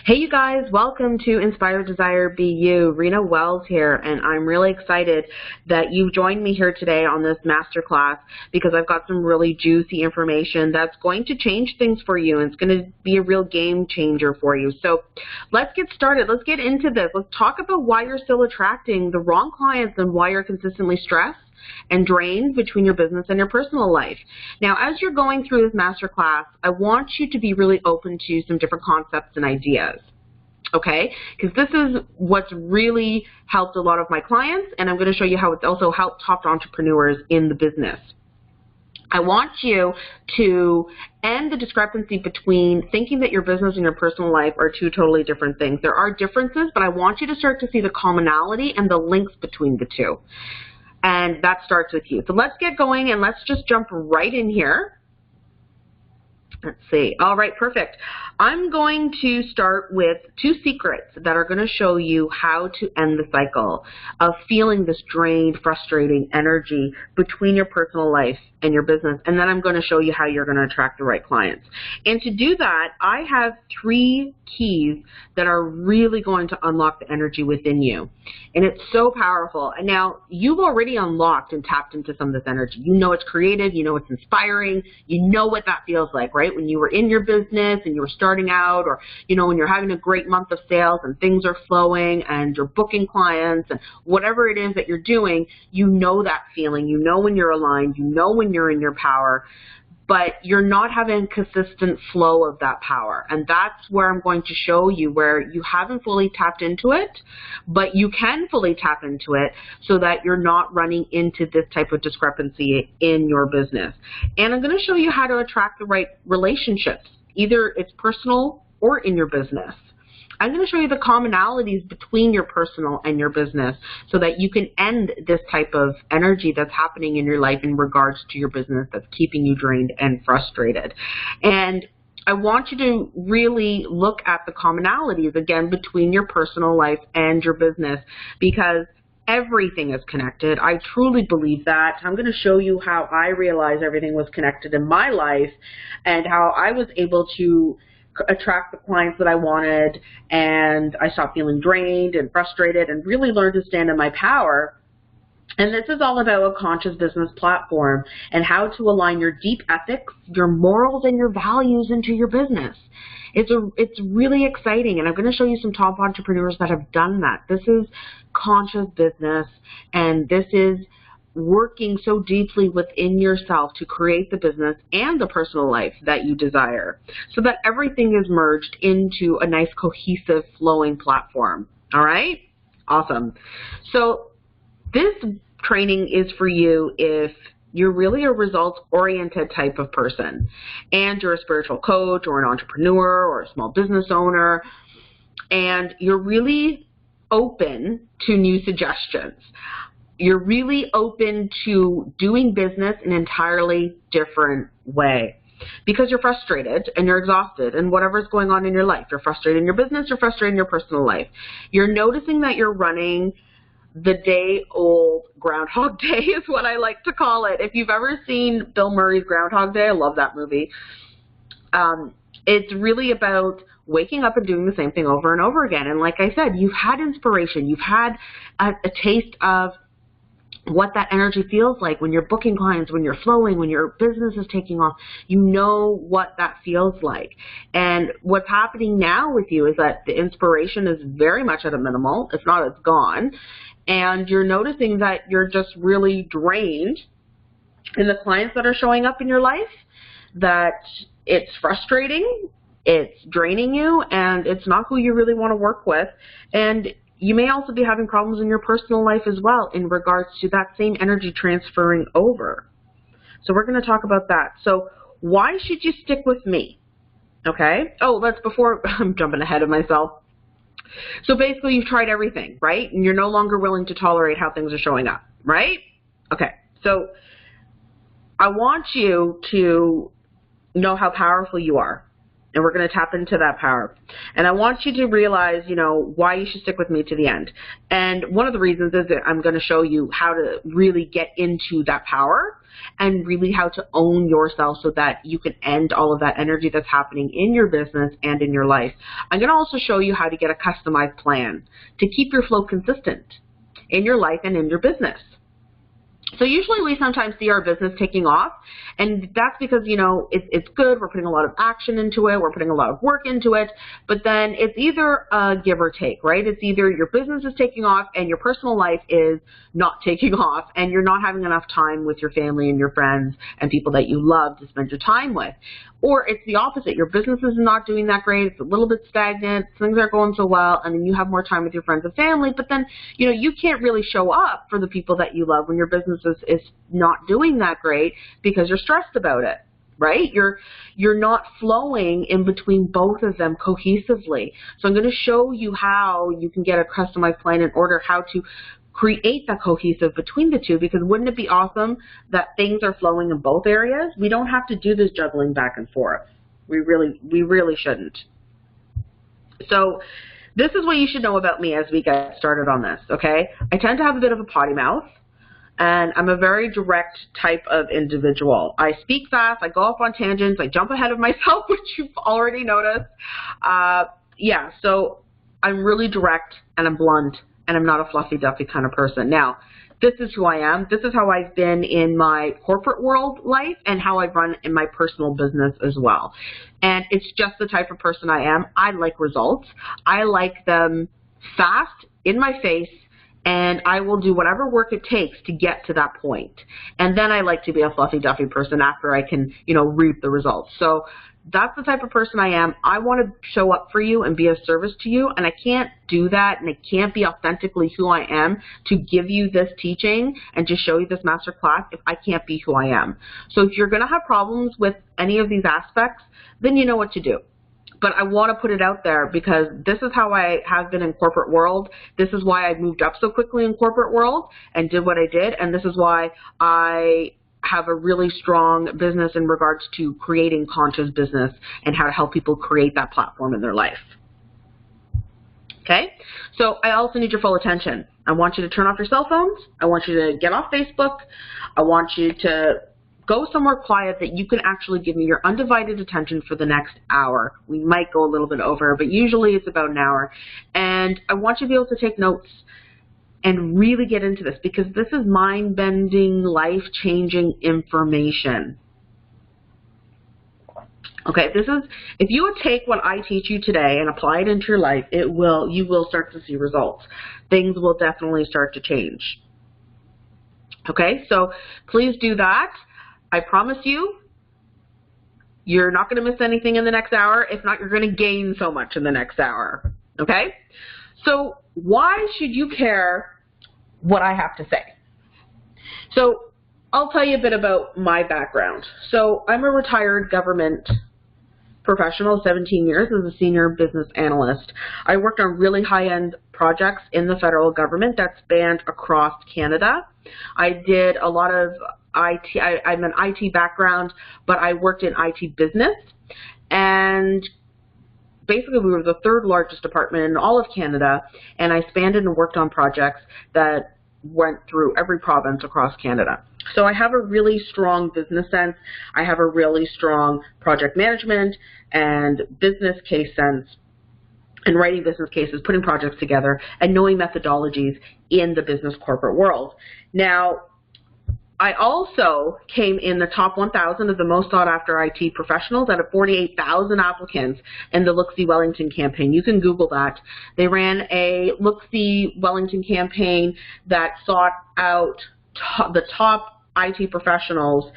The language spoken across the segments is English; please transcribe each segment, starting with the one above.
Hey you guys, welcome to Inspire Desire Be You. Rena Wells here, and I'm really excited that you've joined me here today on this masterclass because I've got some really juicy information that's going to change things for you, and it's going to be a real game changer for you. So let's get started. Let's get into this. Let's talk about why you're still attracting the wrong clients and why you're consistently stressed and drained between your business and your personal life. Now, as you're going through this masterclass, I want you to be really open to some different concepts and ideas, okay? Because this is what's really helped a lot of my clients, and I'm going to show you how it's also helped top entrepreneurs in the business. I want you to end the discrepancy between thinking that your business and your personal life are two totally different things. There are differences, but I want you to start to see the commonality and the links between the two. And that starts with you. So let's get going and let's just jump right in here. Let's see. All right, perfect. I'm going to start with two secrets that are going to show you how to end the cycle of feeling this drained, frustrating energy between your personal life and your business. And then I'm going to show you how you're going to attract the right clients. And to do that, I have 3 keys that are really going to unlock the energy within you. And it's so powerful. And now you've already unlocked and tapped into some of this energy. You know it's creative. You know it's inspiring. You know what that feels like, right? When you were in your business and you were starting out, or, you know, when you're having a great month of sales and things are flowing and you're booking clients and whatever it is that you're doing, you know that feeling. You know when you're aligned. You know when you're in your power. But you're not having consistent flow of that power. And that's where I'm going to show you where you haven't fully tapped into it, but you can fully tap into it so that you're not running into this type of discrepancy in your business. And I'm going to show you how to attract the right relationships, either it's personal or in your business. I'm going to show you the commonalities between your personal and your business so that you can end this type of energy that's happening in your life in regards to your business that's keeping you drained and frustrated. And I want you to really look at the commonalities, again, between your personal life and your business, because everything is connected. I truly believe that. I'm going to show you how I realized everything was connected in my life and how I was able to attract the clients that I wanted, and I stopped feeling drained and frustrated and really learned to stand in my power. And this is all about a conscious business platform and how to align your deep ethics, your morals, and your values into your business. It's really exciting, and I'm going to show you some top entrepreneurs that have done that. This is conscious business, and this is working so deeply within yourself to create the business and the personal life that you desire so that everything is merged into a nice, cohesive, flowing platform. All right? Awesome. So this training is for you if you're really a results-oriented type of person and you're a spiritual coach or an entrepreneur or a small business owner, and you're really open to new suggestions. You're really open to doing business in an entirely different way because you're frustrated and you're exhausted and whatever's going on in your life. You're frustrated in your business, you're frustrated in your personal life. You're noticing that you're running the day-old Groundhog Day is what I like to call it. If you've ever seen Bill Murray's Groundhog Day, I love that movie. It's really about waking up and doing the same thing over and over again. And like I said, you've had inspiration. You've had a taste of what that energy feels like when you're booking clients, when you're flowing, when your business is taking off. You know what that feels like. And what's happening now with you is that the inspiration is very much at a minimal. If not, it's gone. And you're noticing that you're just really drained in the clients that are showing up in your life, that it's frustrating, it's draining you, and it's not who you really want to work with. And you may also be having problems in your personal life as well in regards to that same energy transferring over. So we're going to talk about that. So why should you stick with me? Okay. Oh, that's before I'm jumping ahead of myself. So basically you've tried everything, right? And you're no longer willing to tolerate how things are showing up, right? Okay. So I want you to know how powerful you are and we're going to tap into that power. And I want you to realize, you know, why you should stick with me to the end. And one of the reasons is that I'm going to show you how to really get into that power and really how to own yourself so that you can end all of that energy that's happening in your business and in your life. I'm going to also show you how to get a customized plan to keep your flow consistent in your life and in your business. So usually we sometimes see our business taking off, and that's because, you know, it's good, we're putting a lot of action into it, we're putting a lot of work into it, but then it's either a give or take, right? It's either your business is taking off and your personal life is not taking off, and you're not having enough time with your family and your friends and people that you love to spend your time with. Or it's the opposite. Your business is not doing that great. It's a little bit stagnant. Things aren't going so well, and then you have more time with your friends and family, but then, you know, you can't really show up for the people that you love when your business is not doing that great because you're stressed about it, right? You're not flowing in between both of them cohesively. So I'm going to show you how you can get a customized plan in order how to create that cohesive between the two, because wouldn't it be awesome that things are flowing in both areas? We don't have to do this juggling back and forth. We really shouldn't. So this is what you should know about me as we get started on this, okay? I tend to have a bit of a potty mouth, and I'm a very direct type of individual. I speak fast, I go off on tangents, I jump ahead of myself, which you've already noticed. Yeah, so I'm really direct and I'm blunt, and I'm not a fluffy-duffy kind of person. Now, this is who I am. This is how I've been in my corporate world life and how I run in my personal business as well. And it's just the type of person I am. I like results. I like them fast, in my face, and I will do whatever work it takes to get to that point. And then I like to be a fluffy-duffy person after I can, you know, reap the results. So that's the type of person I am. I want to show up for you and be of service to you, and I can't do that, and I can't be authentically who I am to give you this teaching and to show you this master class if I can't be who I am. So if you're going to have problems with any of these aspects, then you know what to do. But I want to put it out there because this is how I have been in corporate world. This is why I moved up so quickly in corporate world and did what I did, and this is why I have a really strong business in regards to creating conscious business and how to help people create that platform in their life. Okay? So I also need your full attention. I want you to turn off your cell phones. I want you to get off Facebook. I want you to go somewhere quiet that you can actually give me your undivided attention for the next hour. We might go a little bit over, but usually it's about an hour. And I want you to be able to take notes and really get into this, because this is mind-bending, life-changing information. Okay, if you would take what I teach you today and apply it into your life, you will start to see results. Things will definitely start to change. Okay, so please do that. I promise you're not going to miss anything in the next hour. If not, you're going to gain so much in the next hour. Okay, so why should you care what I have to say? So I'll tell you a bit about my background. So I'm a retired government professional, 17 years as a senior business analyst. I worked on really high-end projects in the federal government that spanned across Canada. I did a lot of IT. I'm an IT background, but I worked in IT business, and basically we were the third largest department in all of Canada, and I spanned and worked on projects that went through every province across Canada. So I have a really strong business sense. I have a really strong project management and business case sense, and writing business cases, putting projects together, and knowing methodologies in the business corporate world. Now, I also came in the top 1,000 of the most sought-after IT professionals out of 48,000 applicants in the Look-See Wellington campaign. You can Google that. They ran a Look-See Wellington campaign that sought out the top IT professionals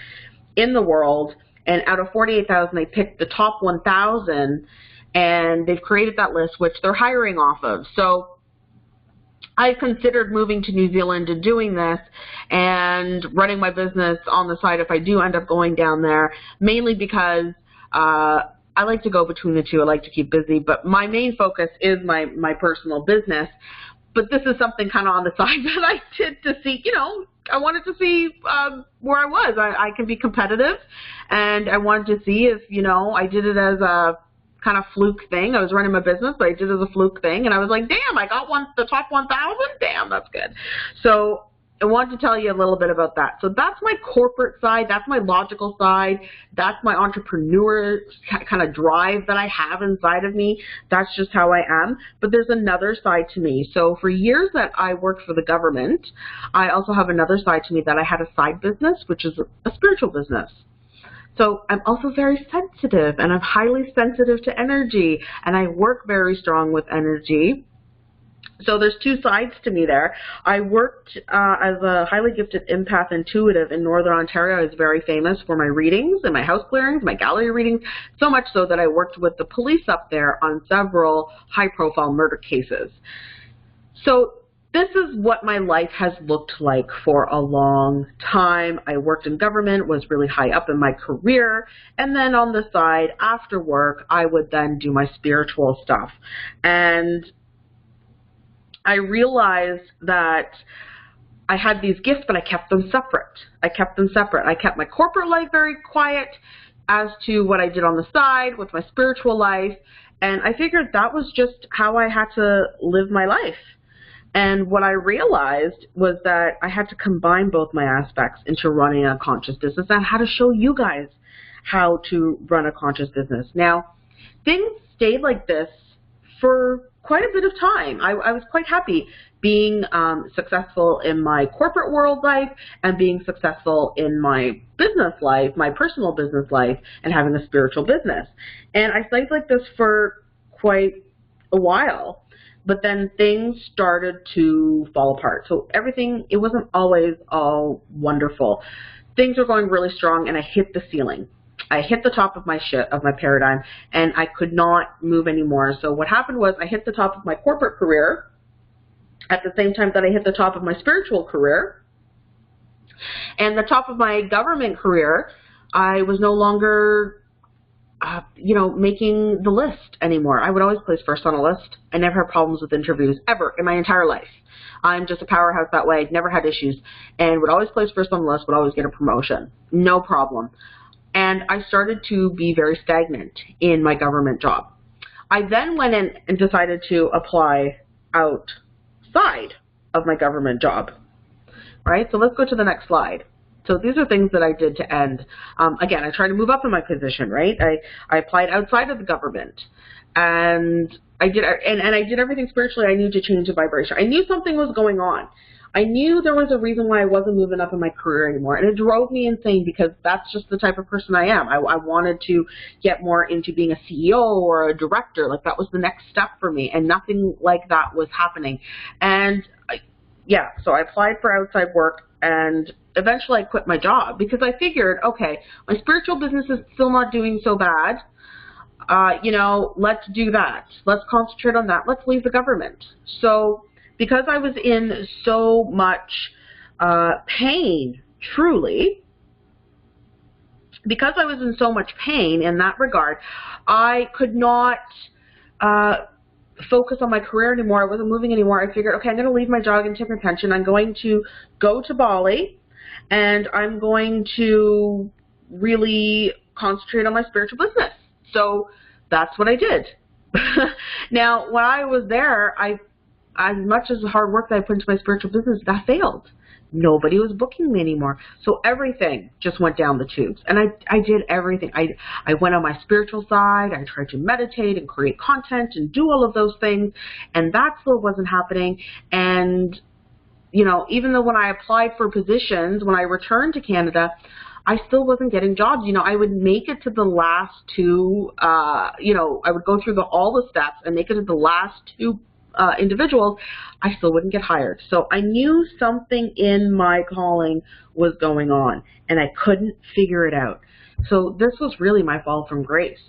in the world, and out of 48,000, they picked the top 1,000, and they've created that list, which they're hiring off of. So I considered moving to New Zealand and doing this and running my business on the side if I do end up going down there, mainly because I like to go between the two. I like to keep busy, but my main focus is my personal business. But this is something kind of on the side that I did to see, you know, I wanted to see where I was. I can be competitive, and I wanted to see if, you know, I did it as a kind of fluke thing. I was running my business, but I did it as a fluke thing, and I was like, damn, I got the top 1,000. Damn, that's good. So I wanted to tell you a little bit about that. So that's my corporate side. That's my logical side. That's my entrepreneur kind of drive that I have inside of me. That's just how I am. But there's another side to me. So for years that I worked for the government, I also have another side to me that I had a side business, which is a spiritual business. So I'm also very sensitive, and I'm highly sensitive to energy, and I work very strong with energy. So there's two sides to me there. I worked as a highly gifted empath intuitive in Northern Ontario. I was very famous for my readings and my house clearings, my gallery readings, so much so that I worked with the police up there on several high-profile murder cases. So this is what my life has looked like for a long time. I worked in government, was really high up in my career, and then on the side, after work, I would then do my spiritual stuff. And I realized that I had these gifts, but I kept them separate. I kept my corporate life very quiet as to what I did on the side with my spiritual life, and I figured that was just how I had to live my life. And what I realized was that I had to combine both my aspects into running a conscious business, and how to show you guys how to run a conscious business. Now, things stayed like this for quite a bit of time. I was quite happy being successful in my corporate world life and being successful in my business life, my personal business life, and having a spiritual business. And I stayed like this for quite a while. But then things started to fall apart. So everything, it wasn't always all wonderful. Things were going really strong, and I hit the ceiling. I hit the top of my paradigm, and I could not move anymore. So what happened was I hit the top of my corporate career at the same time that I hit the top of my spiritual career. And the top of my government career, I was no longer making the list anymore. I would always place first on a list. I never had problems with interviews, ever, in my entire life. I'm just a powerhouse that way. Never had issues. And would always place first on the list, would always get a promotion. No problem. And I started to be very stagnant in my government job. I then went in and decided to apply outside of my government job. Right? So let's go to the next slide. So these are things that I did to end. Again, I tried to move up in my position, right? I applied outside of the government, and I did everything spiritually I knew to change the vibration. I knew something was going on. I knew there was a reason why I wasn't moving up in my career anymore, and it drove me insane because that's just the type of person I am. I wanted to get more into being a CEO or a director. Like, that was the next step for me, and nothing like that was happening. And so I applied for outside work, and eventually I quit my job because I figured, okay, my spiritual business is still not doing so bad. Let's do that. Let's concentrate on that. Let's leave the government. So because I was in so much pain, truly, because I was in so much pain in that regard, I could not focus on my career anymore. I wasn't moving anymore. I figured, okay, I'm going to leave my job and take my pension. I'm going to go to Bali, and I'm going to really concentrate on my spiritual business. So that's what I did. Now, when I was there, as much as the hard work that I put into my spiritual business, that failed. Nobody was booking me anymore. So everything just went down the tubes. And I did everything. I went on my spiritual side. I tried to meditate and create content and do all of those things. And that still wasn't happening. And, even though when I applied for positions, when I returned to Canada, I still wasn't getting jobs. I would make it to the last two, I would go through all the steps and make it to the last two individuals, I still wouldn't get hired. So I knew something in my calling was going on, and I couldn't figure it out. So this was really my fall from grace,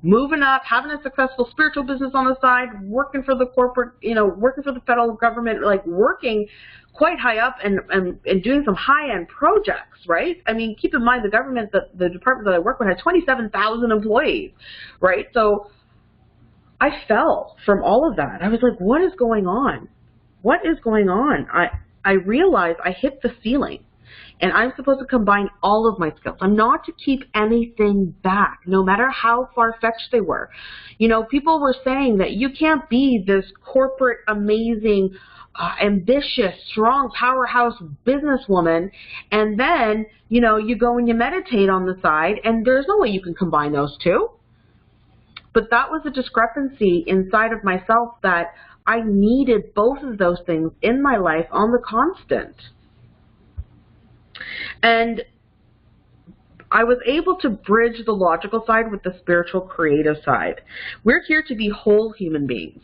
moving up, having a successful spiritual business on the side, working for the corporate, working for the federal government, like working quite high up and doing some high-end projects, right? I mean, keep in mind the government, the department that I work with had 27,000 employees, right? So I fell from all of that. I was like, what is going on? What is going on? I realized I hit the ceiling. And I'm supposed to combine all of my skills. I'm not to keep anything back, no matter how far-fetched they were. You know, people were saying that you can't be this corporate, amazing, ambitious, strong, powerhouse businesswoman, and then, you know, you go and you meditate on the side, and there's no way you can combine those two. But that was a discrepancy inside of myself that I needed both of those things in my life on the constant. And I was able to bridge the logical side with the spiritual, creative side. We're here to be whole human beings.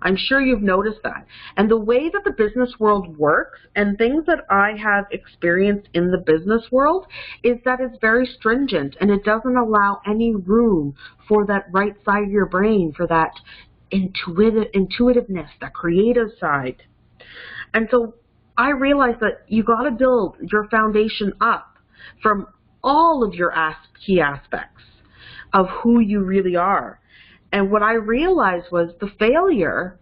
I'm sure you've noticed that. And the way that the business world works and things that I have experienced in the business world is that it's very stringent and it doesn't allow any room for that right side of your brain, for that intuitiveness, that creative side. And so I realized that you got to build your foundation up from all of your key aspects of who you really are. And what I realized was the failure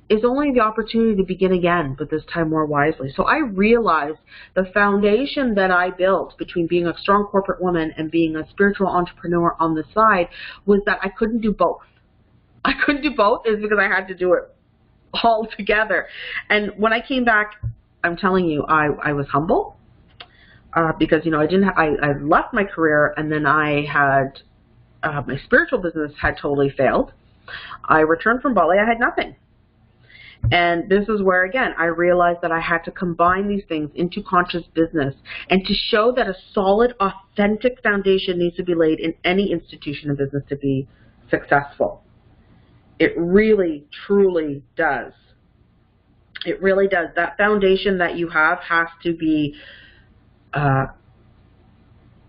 is only the opportunity to begin again, but this time more wisely. So I realized the foundation that I built between being a strong corporate woman and being a spiritual entrepreneur on the side was that I couldn't do both. I couldn't do both is because I had to do it all together. And when I came back, I'm telling you, I was humble because, you know, I left my career, and then I had my spiritual business had totally failed. I returned from Bali. I had nothing. And this is where, again, I realized that I had to combine these things into conscious business, and to show that a solid, authentic foundation needs to be laid in any institution of business to be successful. It really, truly does. It really does. That foundation that you have has to be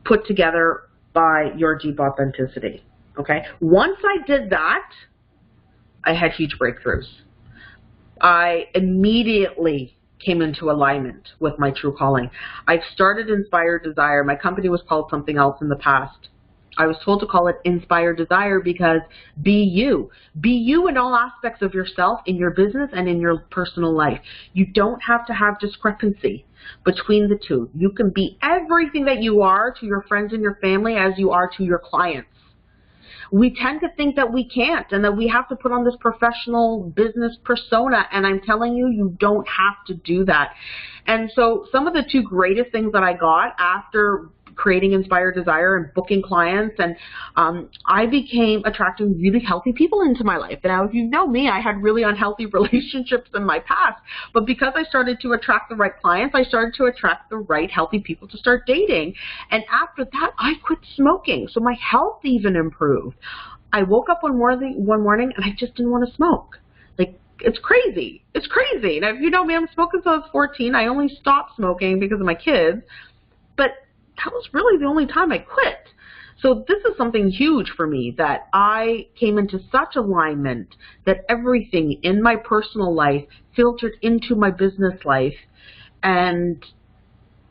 put together by your deep authenticity. Okay? Once I did that, I had huge breakthroughs. I immediately came into alignment with my true calling. I've started Inspired Desire. My company was called something else in the past. I was told to call it Inspired Desire because be you. Be you in all aspects of yourself, in your business and in your personal life. You don't have to have discrepancy between the two. You can be everything that you are to your friends and your family as you are to your clients. We tend to think that we can't and that we have to put on this professional business persona, and I'm telling you, you don't have to do that. And so some of the two greatest things that I got after creating Inspired Desire and booking clients, and I became attracting really healthy people into my life. Now, if you know me, I had really unhealthy relationships in my past, but because I started to attract the right clients, I started to attract the right healthy people to start dating. And after that, I quit smoking, so my health even improved. I woke up one morning and I just didn't want to smoke. Like, it's crazy. It's crazy. Now, if you know me, I'm smoking since I was 14. I only stopped smoking because of my kids, but that was really the only time I quit. So this is something huge for me, that I came into such alignment that everything in my personal life filtered into my business life, and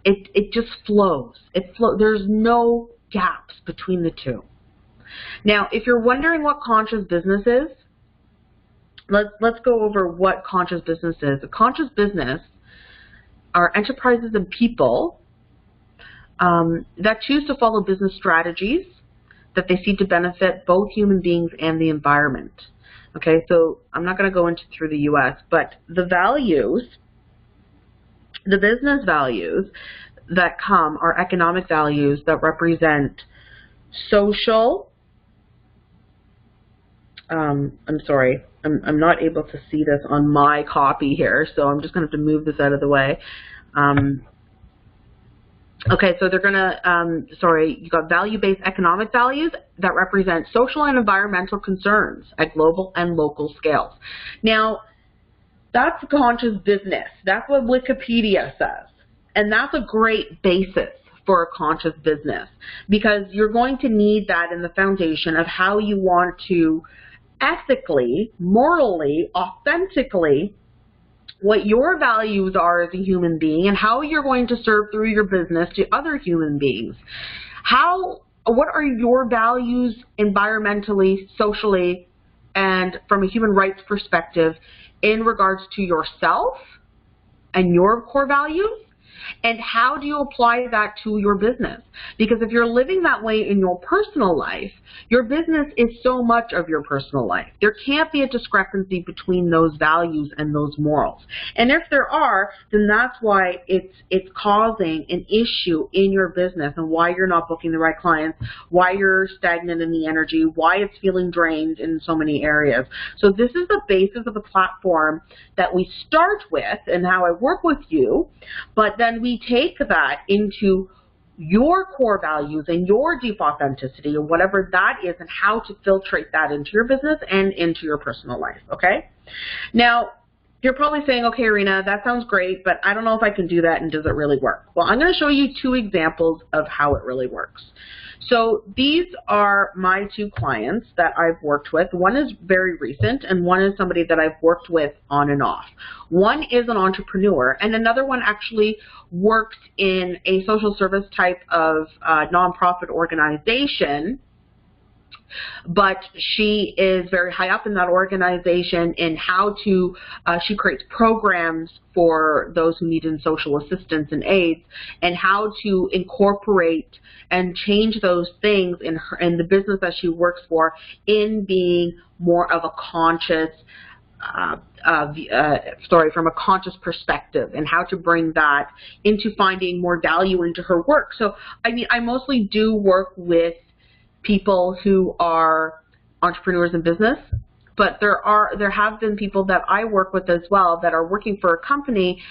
it just flows. There's no gaps between the two. Now, if you're wondering what conscious business is, let's go over what conscious business is. A conscious business are enterprises and people that choose to follow business strategies that they see to benefit both human beings and the environment. Okay, so I'm not going to go through the U.S., but the values, the business values that come are economic values that represent social, I'm sorry, I'm not able to see this on my copy here, so I'm just going to have to move this out of the way. Okay, so they're going to, you got value-based economic values that represent social and environmental concerns at global and local scales. Now, that's conscious business. That's what Wikipedia says. And that's a great basis for a conscious business, because you're going to need that in the foundation of how you want to ethically, morally, authentically, what your values are as a human being and how you're going to serve through your business to other human beings. What are your values environmentally, socially, and from a human rights perspective in regards to yourself and your core values? And how do you apply that to your business? Because if you're living that way in your personal life, your business is so much of your personal life. There can't be a discrepancy between those values and those morals. And if there are, then that's why it's causing an issue in your business and why you're not booking the right clients, why you're stagnant in the energy, why it's feeling drained in so many areas. So this is the basis of the platform that we start with and how I work with you, but then we take that into your core values and your deep authenticity and whatever that is and how to filtrate that into your business and into your personal life, okay? Now, you're probably saying, okay, Irina, that sounds great, but I don't know if I can do that and does it really work? Well, I'm going to show you 2 examples of how it really works. So these are my 2 clients that I've worked with. One is very recent and one is somebody that I've worked with on and off. One is an entrepreneur and another one actually works in a social service type of nonprofit organization, but she is very high up in that organization in how to, she creates programs for those who need in social assistance and aids and how to incorporate and change those things in the business that she works for in being more of a conscious from a conscious perspective and how to bring that into finding more value into her work. So, I mean, I mostly do work with people who are entrepreneurs in business, but there have been people that I work with as well that are working for a company,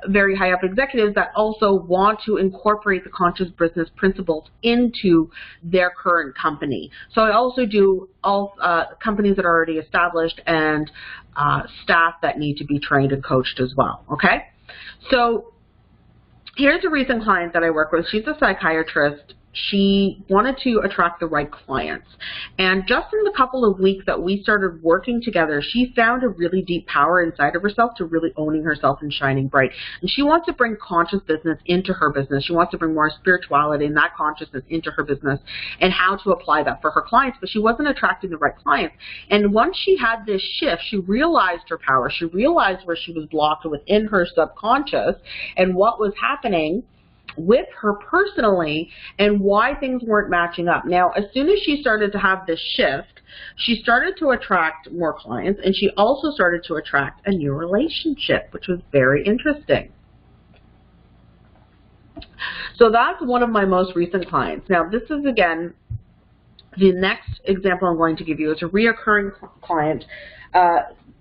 very high up executives that also want to incorporate the conscious business principles into their current company. So I also do all companies that are already established and staff that need to be trained and coached as well, okay? So here's a recent client that I work with. She's a psychiatrist. She wanted to attract the right clients. And just in the couple of weeks that we started working together, she found a really deep power inside of herself to really owning herself and shining bright. And she wants to bring conscious business into her business. She wants to bring more spirituality and that consciousness into her business and how to apply that for her clients. But she wasn't attracting the right clients. And once she had this shift, she realized her power. She realized where she was blocked within her subconscious and what was happening with her personally and why things weren't matching up. Now, as soon as she started to have this shift, she started to attract more clients and she also started to attract a new relationship, which was very interesting. So that's one of my most recent clients. Now, this is, again, the next example I'm going to give you is a reoccurring client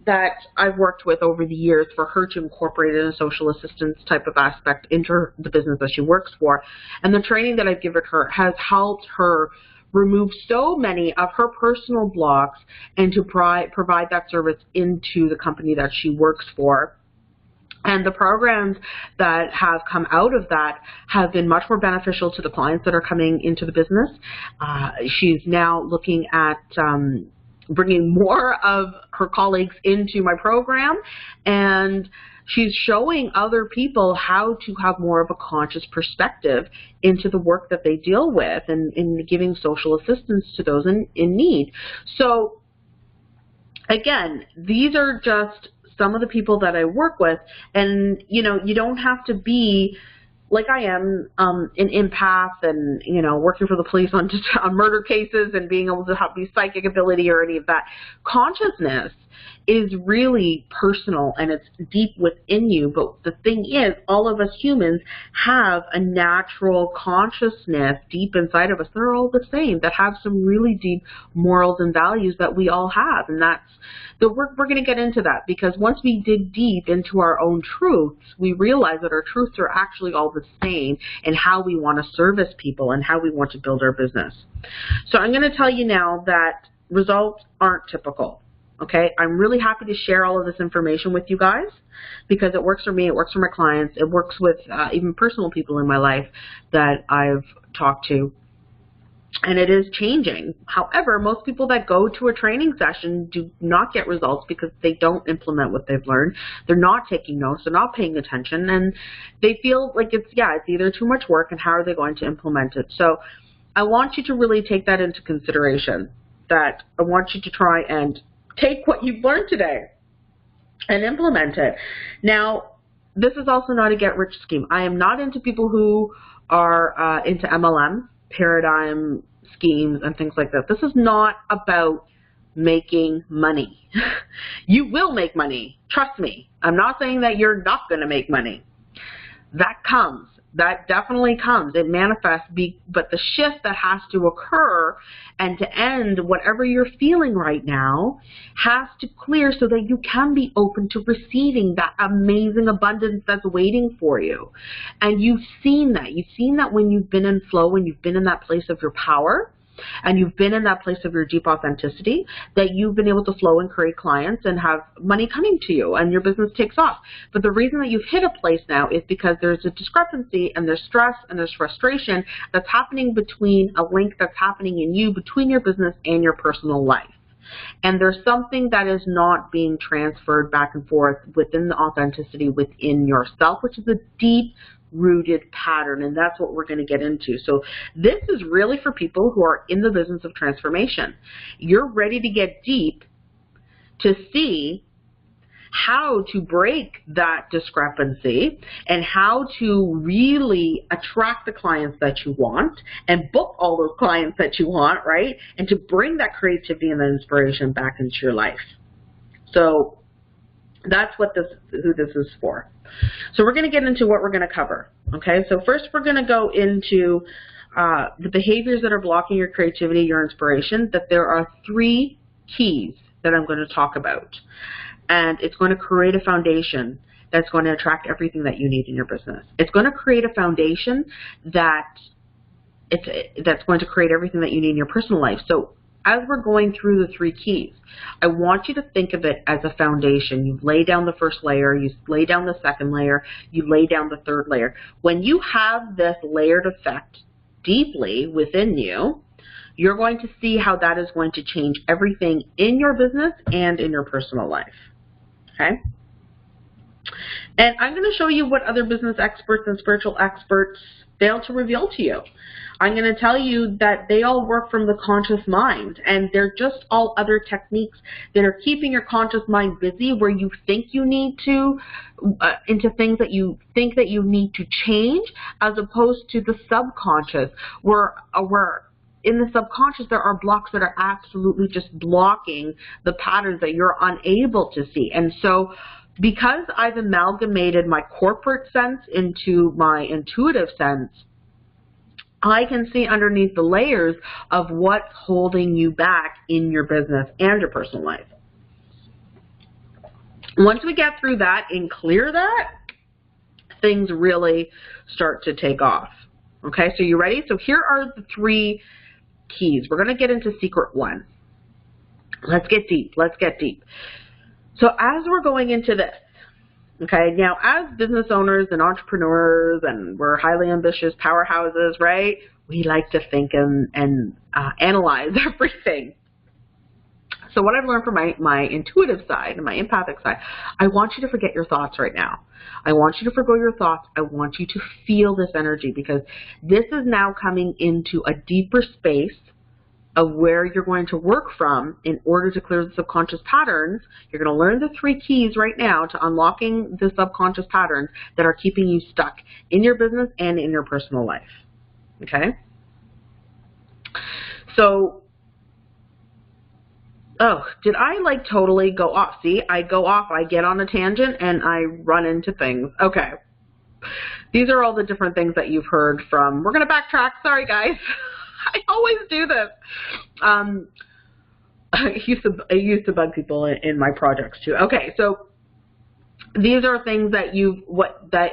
that I've worked with over the years for her to incorporate in a social assistance type of aspect into the business that she works for. And the training that I've given her has helped her remove so many of her personal blocks and to provide that service into the company that she works for. And the programs that have come out of that have been much more beneficial to the clients that are coming into the business. She's now looking at bringing more of her colleagues into my program, and she's showing other people how to have more of a conscious perspective into the work that they deal with and in giving social assistance to those in need. So again, these are just some of the people that I work with, and you know, you don't have to be like I am, an empath and, you know, working for the police on murder cases and being able to have psychic ability or any of that. Consciousness is really personal and it's deep within you. But the thing is, all of us humans have a natural consciousness deep inside of us. They're all the same, that have some really deep morals and values that we all have. And that's the work. We're going to get into that because once we dig deep into our own truths, we realize that our truths are actually all the same in how we want to service people and how we want to build our business. So I'm going to tell you now that results aren't typical. Okay, I'm really happy to share all of this information with you guys because it works for me, it works for my clients, it works with even personal people in my life that I've talked to, and it is changing. However, most people that go to a training session do not get results because they don't implement what they've learned. They're not taking notes, they're not paying attention, and they feel like it's either too much work and how are they going to implement it. So I want you to really take that into consideration, that I want you to try and take what you've learned today and implement it. Now, this is also not a get-rich scheme. I am not into people who are into MLM, paradigm schemes, and things like that. This is not about making money. You will make money. Trust me. I'm not saying that you're not going to make money. That comes. That definitely comes. It manifests, but the shift that has to occur and to end whatever you're feeling right now has to clear so that you can be open to receiving that amazing abundance that's waiting for you. And you've seen that. You've seen that when you've been in flow, when you've been in that place of your power, and you've been in that place of your deep authenticity, that you've been able to flow and create clients and have money coming to you and your business takes off. But the reason that you've hit a place now is because there's a discrepancy and there's stress and there's frustration that's happening between a link that's happening in you between your business and your personal life. And there's something that is not being transferred back and forth within the authenticity within yourself, which is a deep rooted pattern, and that's what we're going to get into. So this is really for people who are in the business of transformation. You're ready to get deep to see how to break that discrepancy and how to really attract the clients that you want and book all those clients that you want, right? And to bring that creativity and that inspiration back into your life. So that's what who this is for. So we're going to get into what we're going to cover. Okay, so first we're going to go into the behaviors that are blocking your creativity, your inspiration, that there are 3 keys that I'm going to talk about. And it's going to create a foundation that's going to attract everything that you need in your business. It's going to create a foundation that's going to create everything that you need in your personal life. So as we're going through the 3 keys, I want you to think of it as a foundation. You lay down the first layer, you lay down the second layer, you lay down the third layer. When you have this layered effect deeply within you, you're going to see how that is going to change everything in your business and in your personal life. Okay? And I'm going to show you what other business experts and spiritual experts fail to reveal to you. I'm going to tell you that they all work from the conscious mind, and they're just all other techniques that are keeping your conscious mind busy where you think you need to, into things that you think that you need to change, as opposed to the subconscious where in the subconscious there are blocks that are absolutely just blocking the patterns that you're unable to see. And so because I've amalgamated my corporate sense into my intuitive sense, I can see underneath the layers of what's holding you back in your business and your personal life. Once we get through that and clear that, things really start to take off. Okay, so you ready? So here are the 3 keys. We're going to get into secret 1. Let's get deep. Let's get deep. So as we're going into this, okay, now as business owners and entrepreneurs, and we're highly ambitious powerhouses, right? We like to think and analyze everything. So what I've learned from my intuitive side and my empathic side, I want you to forget your thoughts right now. I want you to forgo your thoughts. I want you to feel this energy, because this is now coming into a deeper space of where you're going to work from in order to clear the subconscious patterns. You're going to learn the 3 keys right now to unlocking the subconscious patterns that are keeping you stuck in your business and in your personal life. Okay? So, oh, did I like totally go off? See, I go off, I get on a tangent, and I run into things. Okay. These are all the different things that you've heard from. We're going to backtrack. Sorry, guys. I always do this. I used to bug people in my projects too. Okay, so these are things that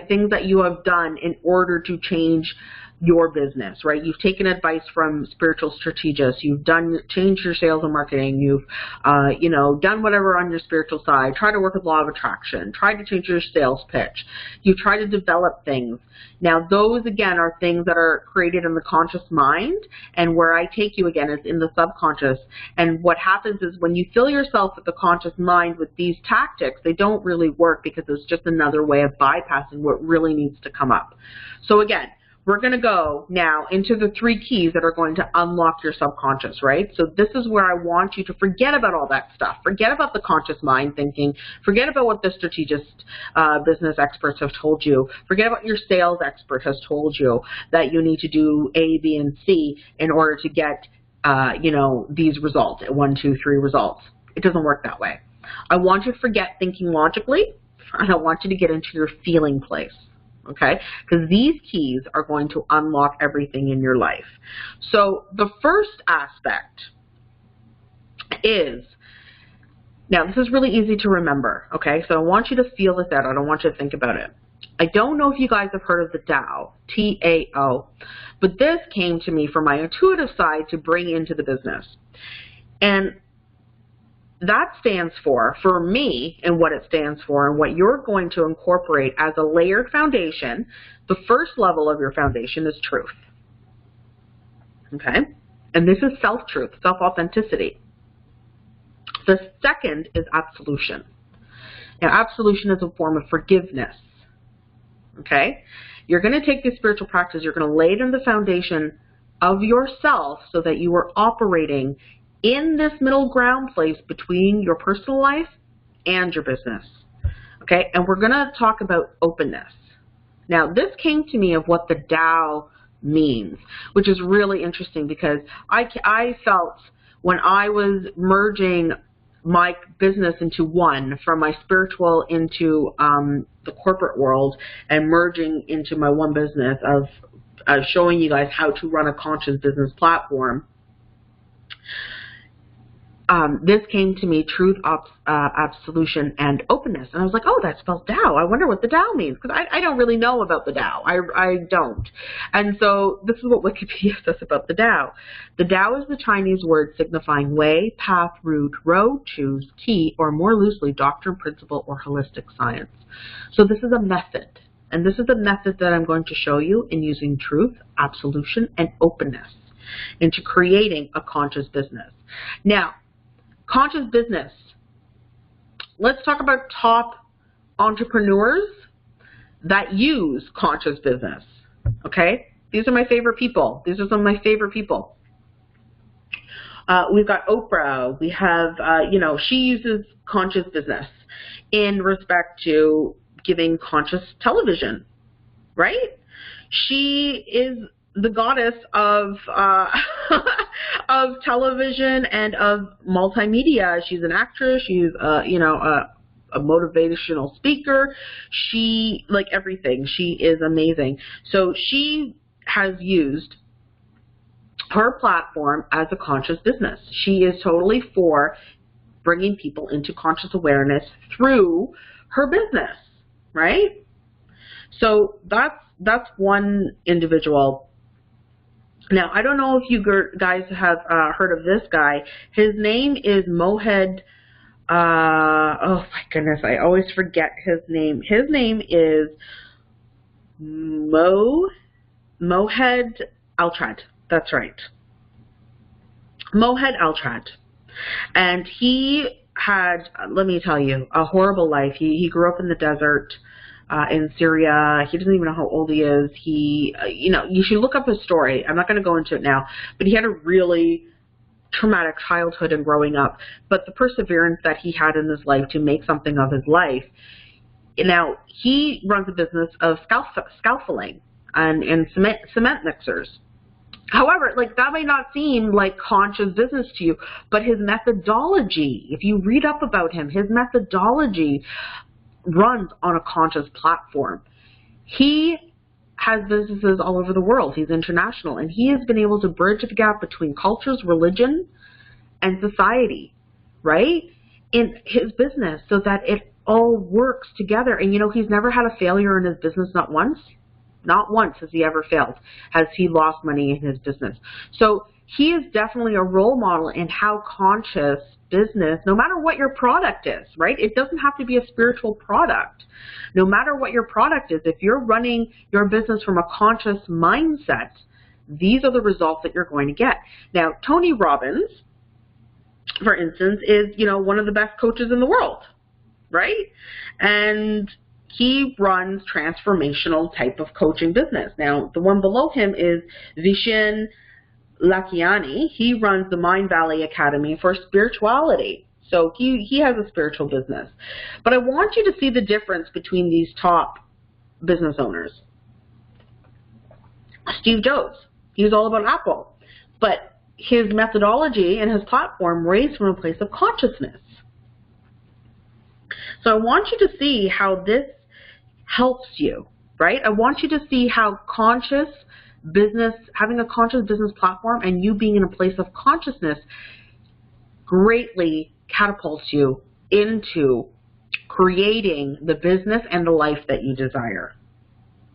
things that you have done in order to change your business, right? You've taken advice from spiritual strategists. You've changed your sales and marketing. You've, done whatever on your spiritual side. Try to work with law of attraction. Try to change your sales pitch. You try to develop things. Now, those again are things that are created in the conscious mind, and where I take you again is in the subconscious. And what happens is when you fill yourself with the conscious mind with these tactics, they don't really work because it's just another way of bypassing what really needs to come up. So again, we're going to go now into the 3 keys that are going to unlock your subconscious, right? So this is where I want you to forget about all that stuff. Forget about the conscious mind thinking. Forget about what the strategist business experts have told you. Forget about your sales expert has told you that you need to do A, B, and C in order to get, you know, these results, 1, 2, 3 results. It doesn't work that way. I want you to forget thinking logically, and I want you to get into your feeling place. Okay, because these keys are going to unlock everything in your life. So the first aspect is, now this is really easy to remember, okay, so I want you to feel this out. I don't want you to think about it. I don't know if you guys have heard of the Tao, T-A-O, but this came to me from my intuitive side to bring into the business. And that stands for me, and what it stands for, and what you're going to incorporate as a layered foundation. The first level of your foundation is truth. Okay? And this is self-truth, self-authenticity. The second is absolution. Now, absolution is a form of forgiveness. Okay? You're going to take this spiritual practice, you're going to lay it in the foundation of yourself so that you are operating in this middle ground place between your personal life and your business. Okay, and we're going to talk about openness. Now, this came to me of what the Tao means, which is really interesting because I felt when I was merging my business into one, from my spiritual into the corporate world, and merging into my one business of showing you guys how to run a conscious business platform. This came to me, truth, absolution, and openness. And I was like, oh, that spells Tao. I wonder what the Tao means, because I don't really know about the Tao. I don't. And so this is what Wikipedia says about the Tao. The Tao is the Chinese word signifying way, path, route, road, choose, key, or more loosely, doctrine, principle, or holistic science. So this is a method. And this is the method that I'm going to show you in using truth, absolution, and openness into creating a conscious business. Now, conscious business. Let's talk about top entrepreneurs that use conscious business. Okay? These are my favorite people. These are some of my favorite people. We've got Oprah. We have, you know, she uses conscious business in respect to giving conscious television, right? She is the goddess of of television and of multimedia. She's an actress. She's you know, a motivational speaker. She, like everything, she is amazing. So she has used her platform as a conscious business. She is totally for bringing people into conscious awareness through her business, right? So that's one individual. Now, I don't know if you guys have heard of this guy. His name is Mohed. Oh my goodness, I always forget his name. His name is Mohed Altrad. That's right. Mohed Altrad. And he had, let me tell you, a horrible life. He grew up in the desert. In Syria. He doesn't even know how old he is. He, you know, you should look up his story. I'm not going to go into it now, but he had a really traumatic childhood and growing up. But the perseverance that he had in his life to make something of his life. Now, he runs a business of scaffolding and cement mixers. However, like, that may not seem like conscious business to you, but his methodology, if you read up about him, his methodology runs on a conscious platform. He has businesses all over the world. He's international, and he has been able to bridge the gap between cultures, religion, and society, right, in his business so that it all works together. And, you know, he's never had a failure in his business, not once. Not once has he ever failed. Has he lost money in his business? So he is definitely a role model in how conscious business, no matter what your product is, right? It doesn't have to be a spiritual product. No matter what your product is, if you're running your business from a conscious mindset, these are the results that you're going to get. Now, Tony Robbins, for instance, is, you know, one of the best coaches in the world, right? And he runs transformational type of coaching business. Now, the one below him is Vishen Lakiani. He runs the Mind Valley Academy for Spirituality. So he has a spiritual business. But I want you to see the difference between these top business owners. Steve Jobs, he was all about Apple. But his methodology and his platform raised from a place of consciousness. So I want you to see how this helps you, right? I want you to see how conscious business, having a conscious business platform and you being in a place of consciousness greatly catapults you into creating the business and the life that you desire,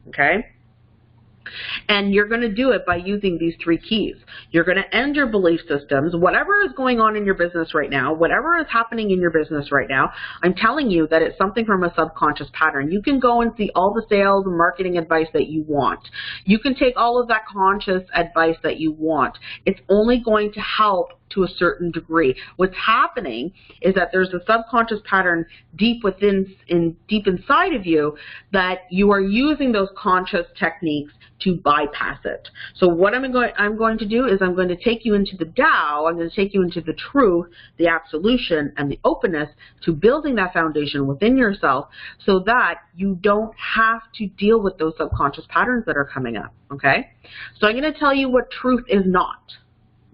okay? And you're going to do it by using these 3 keys. You're going to end your belief systems. Whatever is going on in your business right now, whatever is happening in your business right now, I'm telling you that it's something from a subconscious pattern. You can go and see all the sales and marketing advice that you want. You can take all of that conscious advice that you want. It's only going to help to a certain degree. What's happening is that there's a subconscious pattern deep inside of you that you are using those conscious techniques to bypass it. So what I'm going to do is I'm going to take you into the Tao, I'm going to take you into the truth, the absolution, and the openness to building that foundation within yourself so that you don't have to deal with those subconscious patterns that are coming up, okay? So I'm going to tell you what truth is not,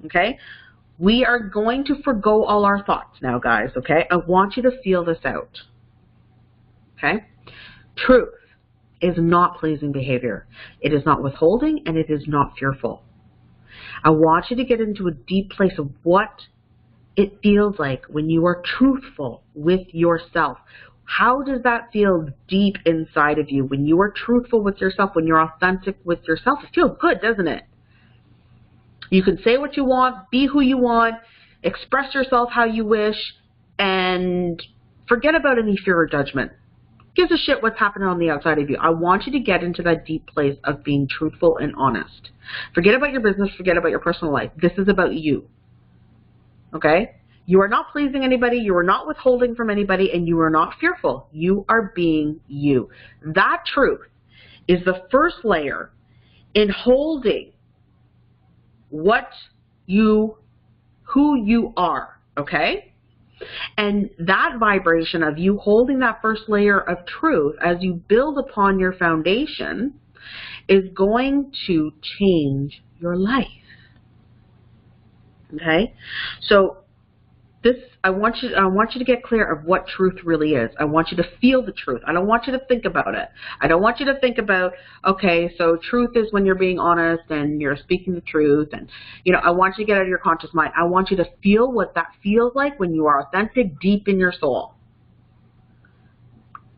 okay? We are going to forgo all our thoughts now, guys, okay? I want you to feel this out, okay? Truth is not pleasing behavior. It is not withholding, and it is not fearful. I want you to get into a deep place of what it feels like when you are truthful with yourself. How does that feel deep inside of you when you are truthful with yourself, when you're authentic with yourself? It feels good, doesn't it? You can say what you want, be who you want, express yourself how you wish, and forget about any fear or judgment. Gives a shit what's happening on the outside of you. I want you to get into that deep place of being truthful and honest. Forget about your business, forget about your personal life. This is about you, okay? You are not pleasing anybody, you are not withholding from anybody, and you are not fearful. You are being you. That truth is the first layer in holding who you are, okay? And that vibration of you holding that first layer of truth as you build upon your foundation is going to change your life, okay? So this, I want you to get clear of what truth really is. I want you to feel the truth. I don't want you to think about it. I don't want you to think about, okay, so truth is when you're being honest and you're speaking the truth. And, you know, I want you to get out of your conscious mind. I want you to feel what that feels like when you are authentic deep in your soul.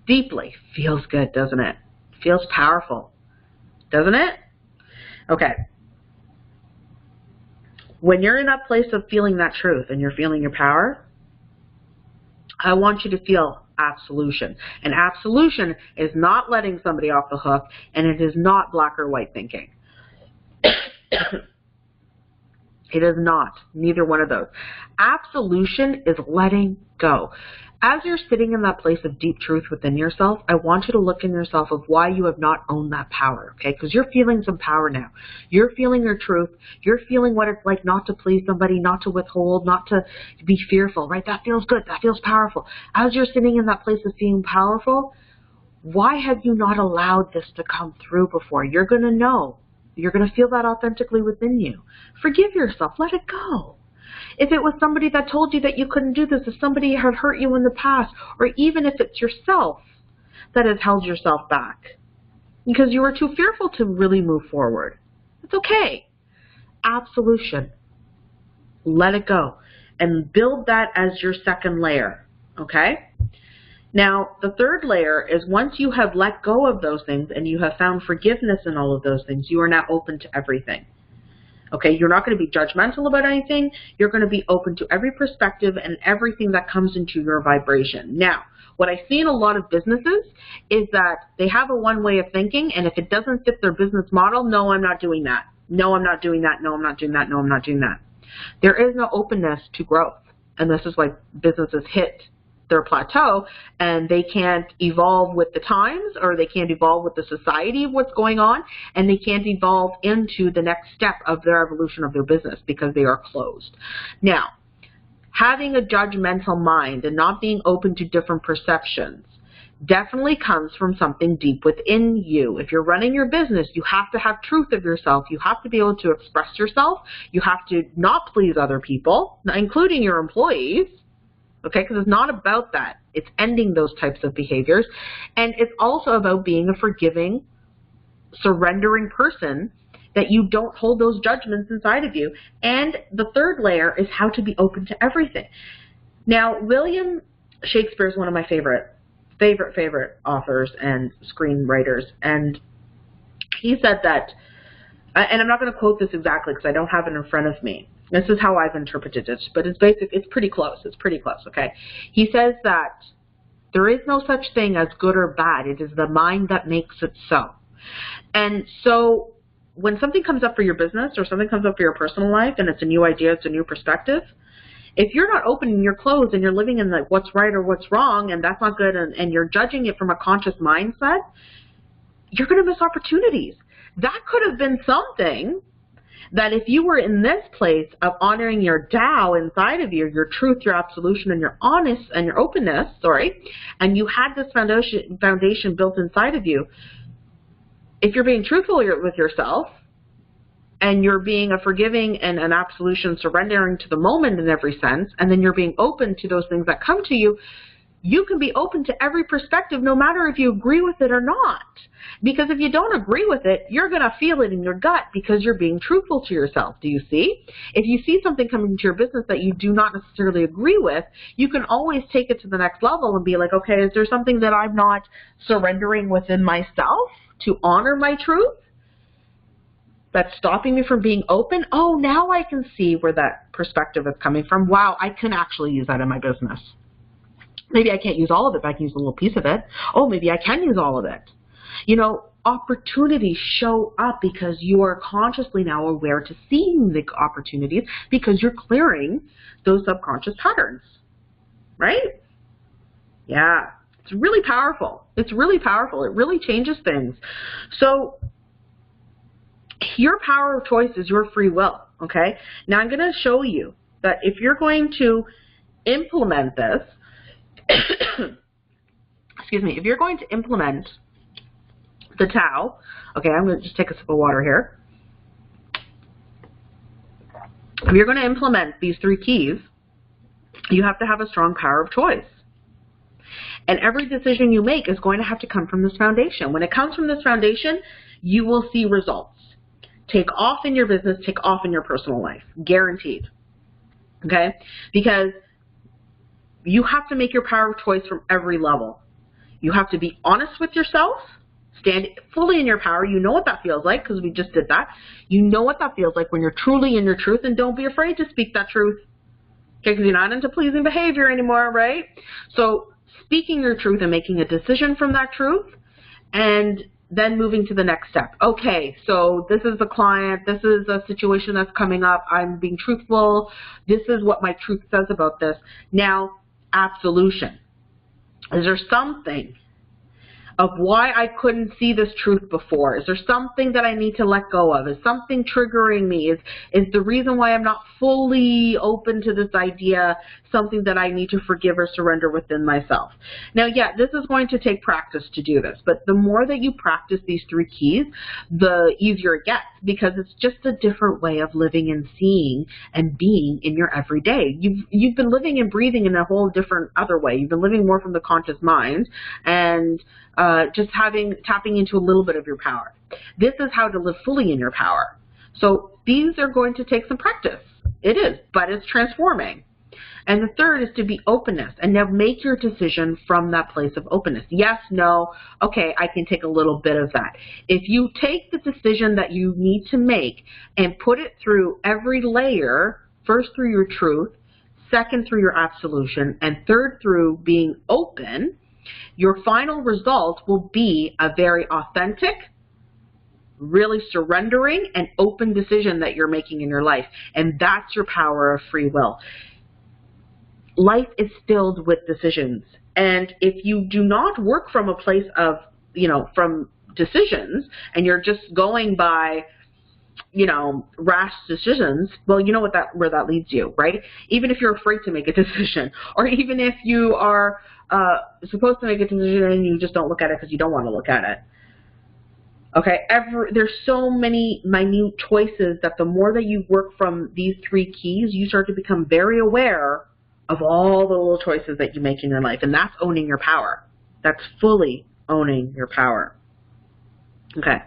Deeply. Feels good, doesn't it? Feels powerful, doesn't it? Okay. When you're in that place of feeling that truth and you're feeling your power, I want you to feel absolution. And absolution is not letting somebody off the hook, and it is not black or white thinking. It is not. Neither one of those. Absolution is letting go. As you're sitting in that place of deep truth within yourself, I want you to look in yourself of why you have not owned that power, okay? Because you're feeling some power now. You're feeling your truth. You're feeling what it's like not to please somebody, not to withhold, not to be fearful, right? That feels good. That feels powerful. As you're sitting in that place of being powerful, why have you not allowed this to come through before? You're going to know. You're going to feel that authentically within you. Forgive yourself. Let it go. If it was somebody that told you that you couldn't do this, if somebody had hurt you in the past, or even if it's yourself that has held yourself back because you were too fearful to really move forward, it's okay. Absolution. Let it go. And build that as your second layer, okay? Now, the third layer is once you have let go of those things and you have found forgiveness in all of those things, you are now open to everything. Okay, you're not going to be judgmental about anything. You're going to be open to every perspective and everything that comes into your vibration. Now, what I see in a lot of businesses is that they have a one way of thinking, and if it doesn't fit their business model, no, I'm not doing that. No, I'm not doing that. No, I'm not doing that. No, I'm not doing that. There is no openness to growth, and this is why businesses hit their plateau and they can't evolve with the times, or they can't evolve with the society of what's going on, and they can't evolve into the next step of their evolution of their business because they are closed. Now, having a judgmental mind and not being open to different perceptions definitely comes from something deep within you. If you're running your business, you have to have truth of yourself. You have to be able to express yourself. You have to not please other people, including your employees, okay? Because it's not about that. It's ending those types of behaviors. And it's also about being a forgiving, surrendering person, that you don't hold those judgments inside of you. And the third layer is how to be open to everything. Now, William Shakespeare is one of my favorite authors and screenwriters, and he said that, and I'm not going to quote this exactly because I don't have it in front of me. This is how I've interpreted it, but it's pretty close. It's pretty close, okay? He says that there is no such thing as good or bad. It is the mind that makes it so. And so when something comes up for your business or something comes up for your personal life and it's a new idea, it's a new perspective, if you're not open and you're closed and you're living in like what's right or what's wrong and that's not good, and you're judging it from a conscious mindset, you're going to miss opportunities. That could have been something that if you were in this place of honoring your Tao inside of you, your truth, your absolution, and your honest and your openness, and you had this foundation built inside of you, if you're being truthful with yourself, and you're being a forgiving and an absolution, surrendering to the moment in every sense, and then you're being open to those things that come to you, you can be open to every perspective no matter if you agree with it or not. Because if you don't agree with it, you're going to feel it in your gut because you're being truthful to yourself. Do you see? If you see something coming into your business that you do not necessarily agree with, you can always take it to the next level and be like, okay, is there something that I'm not surrendering within myself to honor my truth that's stopping me from being open? Oh, now I can see where that perspective is coming from. Wow, I can actually use that in my business. Maybe I can't use all of it, but I can use a little piece of it. Oh, maybe I can use all of it. You know, opportunities show up because you are consciously now aware to seeing the opportunities because you're clearing those subconscious patterns, right? Yeah, it's really powerful. It's really powerful. It really changes things. So your power of choice is your free will, okay? Now I'm going to show you that if you're going to implement this, excuse me, if you're going to implement the Tao, okay, I'm going to just take a sip of water here. If you're going to implement these 3 keys, you have to have a strong power of choice. And every decision you make is going to have to come from this foundation. When it comes from this foundation, you will see results. Take off in your business, take off in your personal life, guaranteed, okay? Because you have to make your power of choice from every level. You have to be honest with yourself, stand fully in your power. You know what that feels like because we just did that. You know what that feels like when you're truly in your truth, and don't be afraid to speak that truth, okay? Because you're not into pleasing behavior anymore, right? So speaking your truth and making a decision from that truth, and then moving to the next step. Okay, so this is the client, this is a situation that's coming up, I'm being truthful, this is what my truth says about this. Now, absolution. Is there something of why I couldn't see this truth before? Is there something that I need to let go of? Is something triggering me? Is the reason why I'm not fully open to this idea something that I need to forgive or surrender within myself? Now, yeah, this is going to take practice to do this, but the more that you practice these 3 keys, the easier it gets, because it's just a different way of living and seeing and being in your everyday. You've been living and breathing in a whole different other way. You've been living more from the conscious mind and just tapping into a little bit of your power. This is how to live fully in your power. So these are going to take some practice. It is, but it's transforming. And the third is to be openness, and now make your decision from that place of openness. Yes, no, okay, I can take a little bit of that. If you take the decision that you need to make and put it through every layer, first through your truth, second through your absolution, and third through being open, your final result will be a very authentic, really surrendering and open decision that you're making in your life. And that's your power of free will. life is filled with decisions. And if you do not work from a place of, from decisions, and you're just going by, rash decisions, well, you know where that leads you, right? Even if you're afraid to make a decision, or even if you are supposed to make a decision and you just don't look at it because you don't want to look at it. Okay, there's so many minute choices that the more that you work from these 3 keys, you start to become very aware of all the little choices that you make in your life, and that's owning your power. That's fully owning your power. Okay.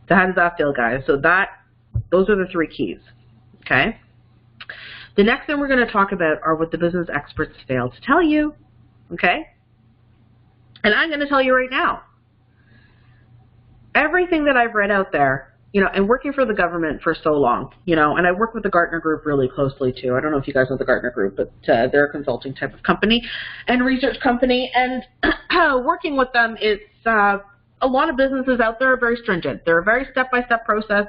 So how does that feel, guys? So those are the 3 keys. Okay. The next thing we're going to talk about are what the business experts fail to tell you. Okay. And I'm going to tell you right now. Everything that I've read out there, and working for the government for so long, and I work with the Gartner Group really closely too. I don't know if you guys know the Gartner Group, but they're a consulting type of company and research company. And working with them, it's a lot of businesses out there are very stringent. They're a very step-by-step process.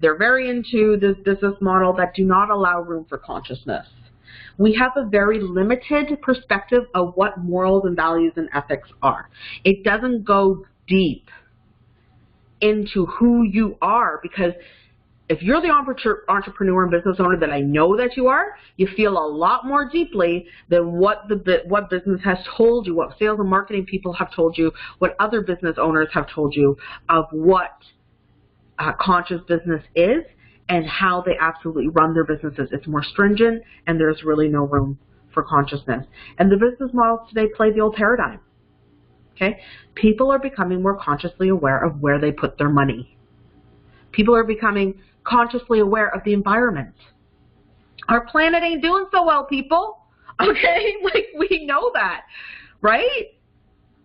They're very into this business model that do not allow room for consciousness. We have a very limited perspective of what morals and values and ethics are. It doesn't go deep into who you are, because if you're the entrepreneur and business owner that I know that you are, you feel a lot more deeply than what business has told you, what sales and marketing people have told you, what other business owners have told you of what conscious business is and how they absolutely run their businesses. It's more stringent, and there's really no room for consciousness. And the business models today play the old paradigm. Okay? People are becoming more consciously aware of where they put their money. People are becoming consciously aware of the environment. Our planet ain't doing so well, people. Okay? Like, we know that, right?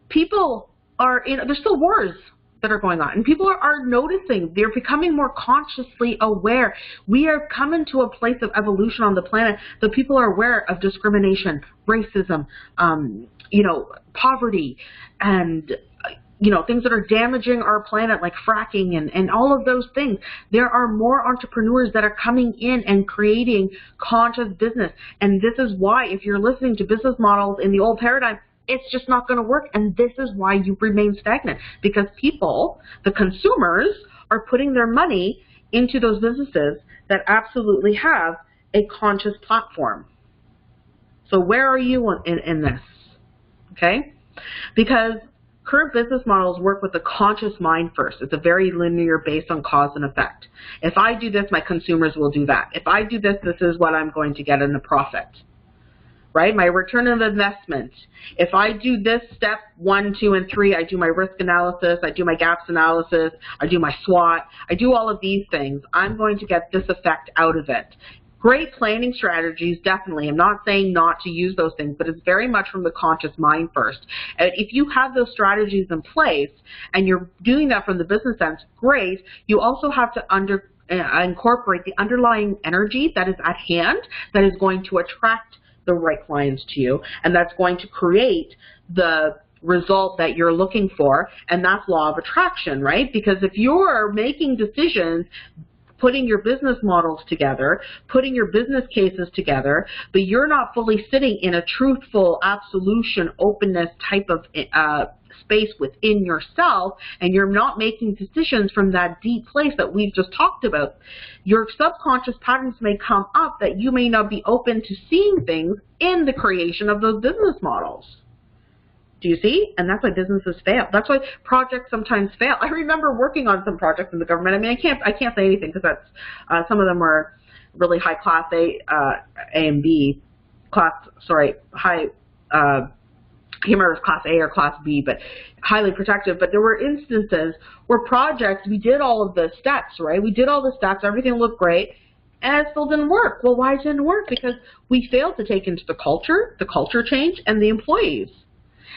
People are there's still wars that are going on, and people are noticing. They're becoming more consciously aware. We are coming to a place of evolution on the planet that people are aware of discrimination, racism, poverty, and things that are damaging our planet, like fracking and all of those things. There are more entrepreneurs that are coming in and creating conscious business. And this is why, if you're listening to business models in the old paradigm, it's just not going to work. And this is why you remain stagnant, because people, the consumers, are putting their money into those businesses that absolutely have a conscious platform. So where are you in this? Okay? Because current business models work with the conscious mind first. It's a very linear, based on cause and effect. If I do this, my consumers will do that. If I do this, this is what I'm going to get in the profit. Right? My return of investment. If I do this step 1, 2, and 3, I do my risk analysis, I do my gaps analysis, I do my SWOT, I do all of these things, I'm going to get this effect out of it. Great planning strategies, definitely. I'm not saying not to use those things, but it's very much from the conscious mind first. And if you have those strategies in place and you're doing that from the business sense, great. You also have to incorporate the underlying energy that is at hand that is going to attract the right clients to you, and that's going to create the result that you're looking for, and that's law of attraction, right? Because if you're making decisions, putting your business models together, putting your business cases together, but you're not fully sitting in a truthful, absolution, openness type of space within yourself, and you're not making decisions from that deep place that we've just talked about, your subconscious patterns may come up that you may not be open to seeing things in the creation of those business models. Do you see? And that's why businesses fail. That's why projects sometimes fail. I remember working on some projects in the government. I mean, I can't say anything because that's some of them were really high class A and B class. Sorry, high. I can't remember if it was class A or class B, but highly protective. But there were instances where projects, we did all of the steps, right? We did all the steps, everything looked great, and it still didn't work. Well, why didn't it work? Because we failed to take into the culture change, and the employees.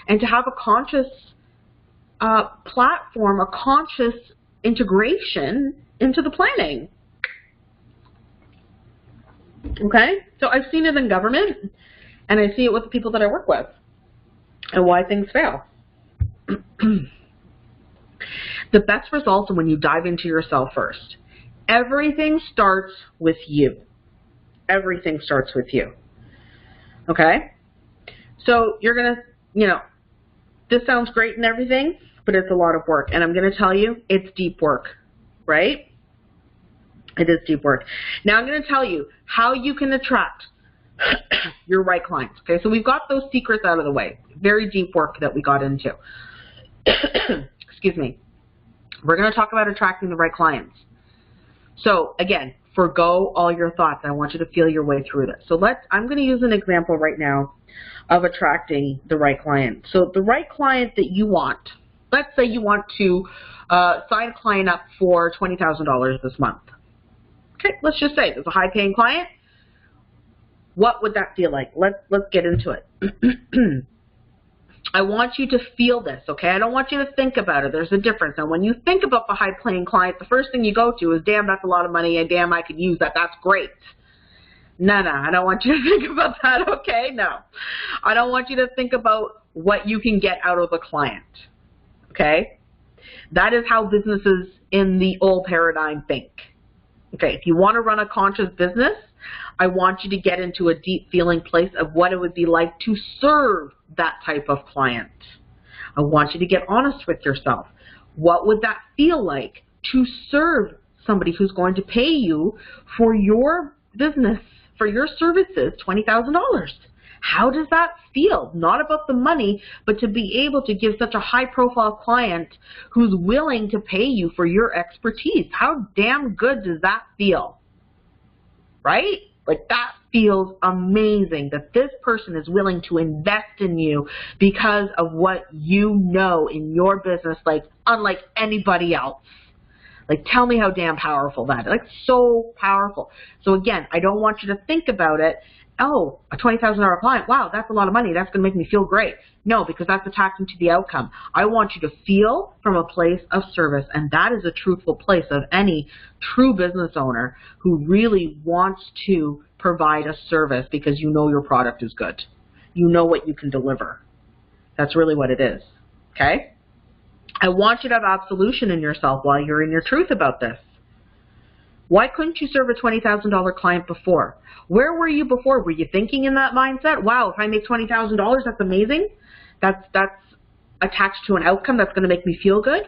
And to have a conscious platform, a conscious integration into the planning. Okay? So I've seen it in government, and I see it with the people that I work with, and why things fail. The best results are when you dive into yourself first. Everything starts with you. Everything starts with you. Okay? So you're going to, this sounds great and everything, but it's a lot of work. And I'm going to tell you, it's deep work, right? It is deep work. Now I'm going to tell you how you can attract your right clients. Okay, so we've got those secrets out of the way. Very deep work that we got into. Excuse me. We're going to talk about attracting the right clients. So again, forgo all your thoughts. I want you to feel your way through this. So I'm going to use an example right now of attracting the right client. So the right client that you want, let's say you want to sign a client up for $20,000 this month. Okay, let's just say there's a high-paying client. What would that feel like? Let's get into it. I want you to feel this, okay? I don't want you to think about it. There's a difference. And when you think about the high-paying client, the first thing you go to is, damn, that's a lot of money, and damn, I could use that. That's great. No, I don't want you to think about that, okay? No. I don't want you to think about what you can get out of a client, okay? That is how businesses in the old paradigm think. Okay, if you want to run a conscious business, I want you to get into a deep feeling place of what it would be like to serve that type of client. I want you to get honest with yourself. What would that feel like to serve somebody who's going to pay you for your business, for your services, $20,000? How does that feel? Not about the money, but to be able to give such a high-profile client who's willing to pay you for your expertise. How damn good does that feel? Right? Like, that feels amazing that this person is willing to invest in you because of what you know in your business, like unlike anybody else. Like, tell me how damn powerful that is. Like, so powerful. So again, I don't want you to think about it, oh, a $20,000 client, wow, that's a lot of money. That's going to make me feel great. No, because that's attaching to the outcome. I want you to feel from a place of service, and that is a truthful place of any true business owner who really wants to provide a service because you know your product is good. You know what you can deliver. That's really what it is, okay? I want you to have absolution in yourself while you're in your truth about this. Why couldn't you serve a $20,000 client before? Where were you before? Were you thinking in that mindset? Wow, if I make $20,000, that's amazing. That's attached to an outcome that's going to make me feel good.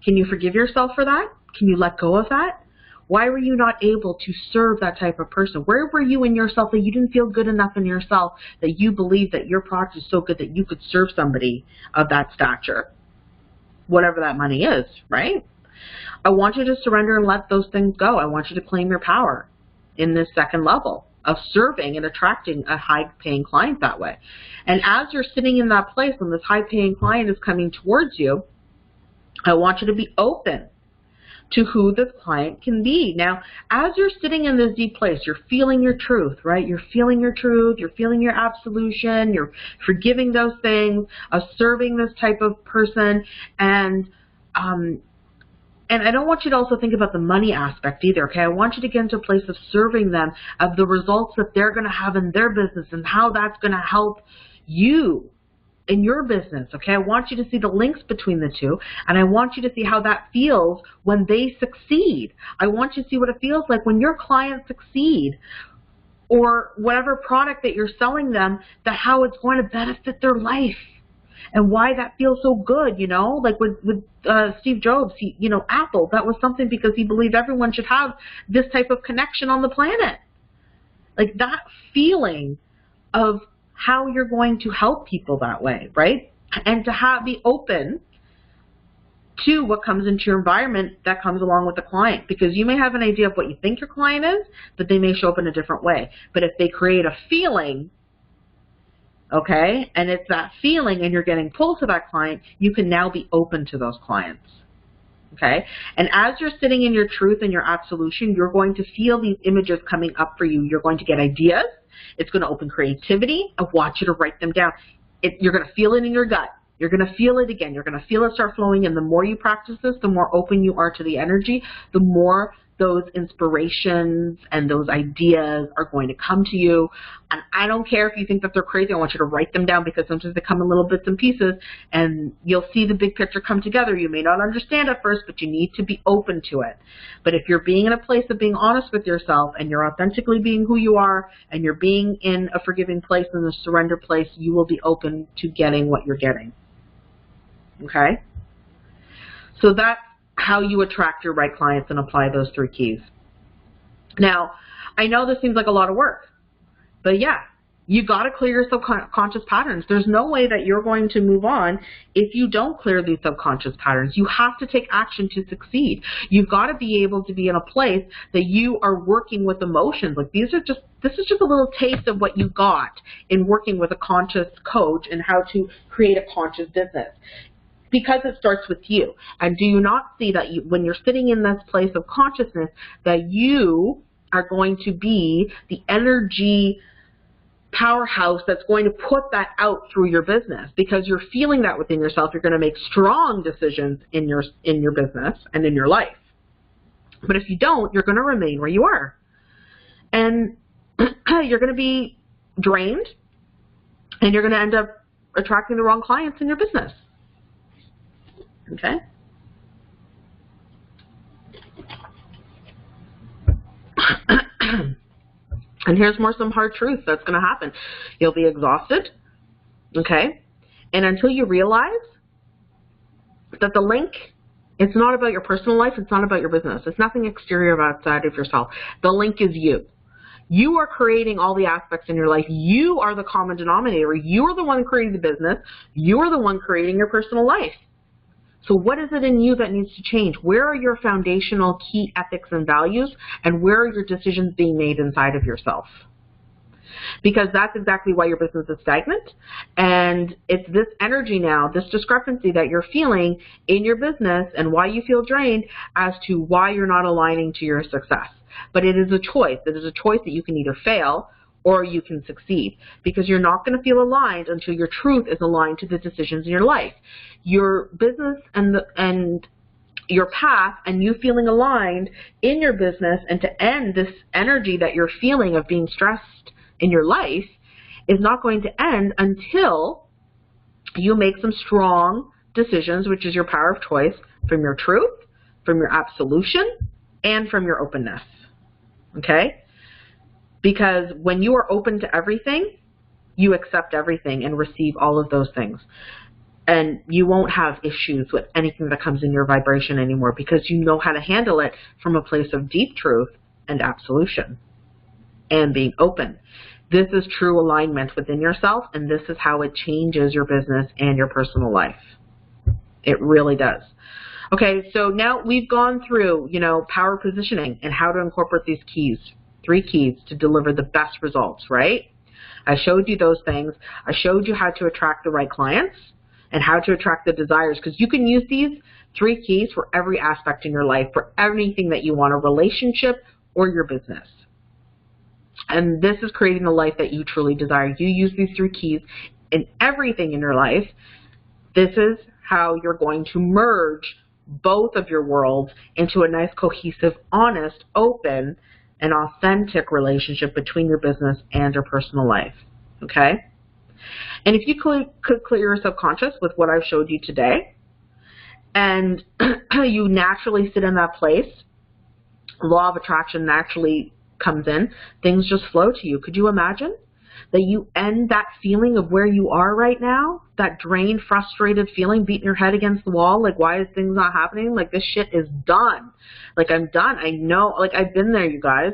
Can you forgive yourself for that? Can you let go of that? Why were you not able to serve that type of person? Where were you in yourself that you didn't feel good enough in yourself that you believe that your product is so good that you could serve somebody of that stature? Whatever that money is, right? I want you to surrender and let those things go. I want you to claim your power in this second level of serving and attracting a high-paying client that way. And as you're sitting in that place when this high-paying client is coming towards you, I want you to be open to who this client can be. Now, as you're sitting in this deep place, you're feeling your truth, right? You're feeling your truth, you're feeling your absolution, you're forgiving those things, of serving this type of person, and I don't want you to also think about the money aspect either, okay? I want you to get into a place of serving them, of the results that they're going to have in their business and how that's going to help you in your business, okay? I want you to see the links between the two, and I want you to see how that feels when they succeed. I want you to see what it feels like when your clients succeed, or whatever product that you're selling them, that how it's going to benefit their life. And why that feels so good, you know, like with Steve Jobs, Apple, that was something because he believed everyone should have this type of connection on the planet. Like that feeling of how you're going to help people that way, right? And to be open to what comes into your environment that comes along with the client, because you may have an idea of what you think your client is, but they may show up in a different way. But if they create a feeling, okay, and it's that feeling and you're getting pulled to that client, you can now be open to those clients, okay? And as you're sitting in your truth and your absolution, you're going to feel these images coming up for you. You're going to get ideas. It's going to open creativity. I want you to write them down. You're going to feel it in your gut. You're going to feel it again. You're going to feel it start flowing, and the more you practice this, the more open you are to the energy, the more those inspirations and those ideas are going to come to you. And I don't care if you think that they're crazy. I want you to write them down, because sometimes they come in little bits and pieces, and you'll see the big picture come together. You may not understand at first, but you need to be open to it. But if you're being in a place of being honest with yourself, and you're authentically being who you are, and you're being in a forgiving place and a surrender place, you will be open to getting what you're getting. Okay? So that's how you attract your right clients and apply those 3 keys. Now, I know this seems like a lot of work, but yeah, you got to clear your subconscious patterns. There's no way that you're going to move on if you don't clear these subconscious patterns. You have to take action to succeed. You've got to be able to be in a place that you are working with emotions. Like this is just a little taste of what you got in working with a conscious coach and how to create a conscious business. Because it starts with you. And do you not see that when you're sitting in this place of consciousness, that you are going to be the energy powerhouse that's going to put that out through your business? Because you're feeling that within yourself. You're going to make strong decisions in your business and in your life. But if you don't, you're going to remain where you are. And you're going to be drained, and you're going to end up attracting the wrong clients in your business. Okay? And here's some hard truth that's going to happen. You'll be exhausted, okay? And until you realize that the link, it's not about your personal life, it's not about your business. It's nothing exterior outside of yourself. The link is you. You are creating all the aspects in your life. You are the common denominator. You are the one creating the business. You are the one creating your personal life. So what is it in you that needs to change? Where are your foundational key ethics and values, and where are your decisions being made inside of yourself? Because that's exactly why your business is stagnant, and it's this energy now, this discrepancy that you're feeling in your business and why you feel drained as to why you're not aligning to your success. But it is a choice. It is a choice that you can either fail or you can succeed, because you're not going to feel aligned until your truth is aligned to the decisions in your life. Your business and your path and you feeling aligned in your business, and to end this energy that you're feeling of being stressed in your life is not going to end until you make some strong decisions, which is your power of choice, from your truth, from your absolution, and from your openness. Okay? Because when you are open to everything, you accept everything and receive all of those things. And you won't have issues with anything that comes in your vibration anymore, because you know how to handle it from a place of deep truth and absolution and being open. This is true alignment within yourself, and this is how it changes your business and your personal life. It really does. Okay, so now we've gone through, power positioning and how to incorporate these keys. 3 keys to deliver the best results, right? I showed you those things. I showed you how to attract the right clients and how to attract the desires, because you can use these 3 keys for every aspect in your life, for anything that you want, a relationship or your business. And this is creating the life that you truly desire. You use these 3 keys in everything in your life. This is how you're going to merge both of your worlds into a nice, cohesive, honest, open, an authentic relationship between your business and your personal life, okay? And if you could clear your subconscious with what I've showed you today, and you naturally sit in that place, law of attraction naturally comes in, things just flow to you. Could you imagine that you end that feeling of where you are right now, that drained, frustrated feeling, beating your head against the wall, like, why is things not happening? Like, this shit is done. Like, I'm done. I know, like, I've been there, you guys.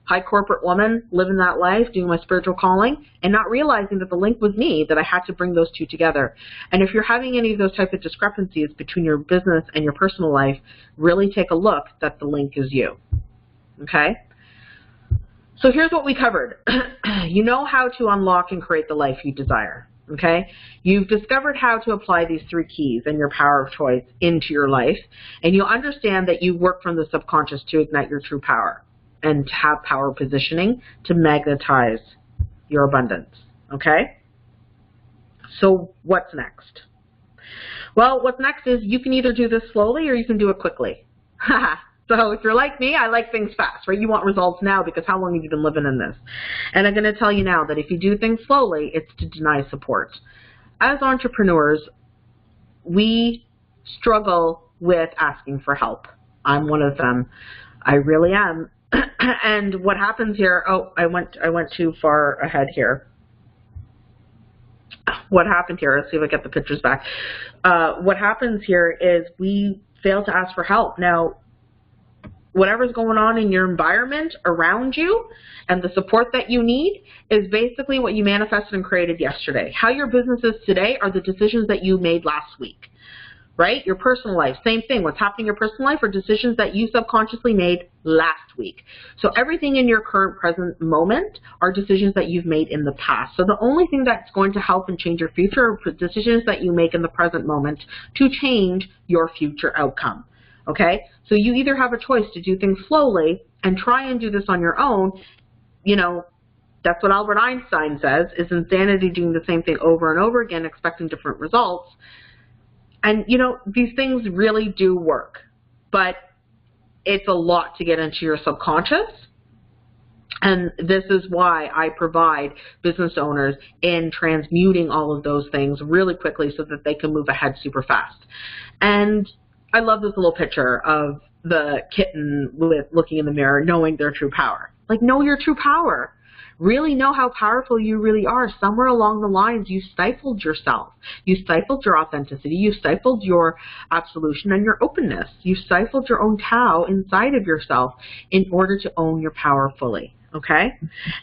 High corporate woman, living that life, doing my spiritual calling, and not realizing that the link was me, that I had to bring those 2 together. And if you're having any of those type of discrepancies between your business and your personal life, really take a look that the link is you, okay? So here's what we covered. You know how to unlock and create the life you desire, okay? You've discovered how to apply these 3 keys and your power of choice into your life, and you'll understand that you work from the subconscious to ignite your true power and to have power positioning to magnetize your abundance, okay? So what's next? Well, what's next is you can either do this slowly or you can do it quickly. So So if you're like me, I like things fast, right? You want results now because how long have you been living in this? And I'm going to tell you now that if you do things slowly, it's to deny support. As entrepreneurs, we struggle with asking for help. I'm one of them. I really am. And what happens here, oh, I went too far ahead here. What happened here, let's see if I get the pictures back. What happens here is we fail to ask for help. Now, whatever's going on in your environment around you and the support that you need is basically what you manifested and created yesterday. How your business is today are the decisions that you made last week, right? Your personal life, same thing. What's happening in your personal life are decisions that you subconsciously made last week. So everything in your current present moment are decisions that you've made in the past. So the only thing that's going to help and change your future are decisions that you make in the present moment to change your future outcome. Okay, so you either have a choice to do things slowly and try and do this on your own. You know, that's what Albert Einstein says, is insanity doing the same thing over and over again, expecting different results. And, you know, these things really do work, but it's a lot to get into your subconscious. And this is why I provide business owners in transmuting all of those things really quickly so that they can move ahead super fast. And I love this little picture of the kitten with looking in the mirror, knowing their true power. Like, know your true power. Really know how powerful you really are. Somewhere along the lines, you stifled yourself. You stifled your authenticity. You stifled your absolution and your openness. You stifled your own Tao inside of yourself in order to own your power fully, okay?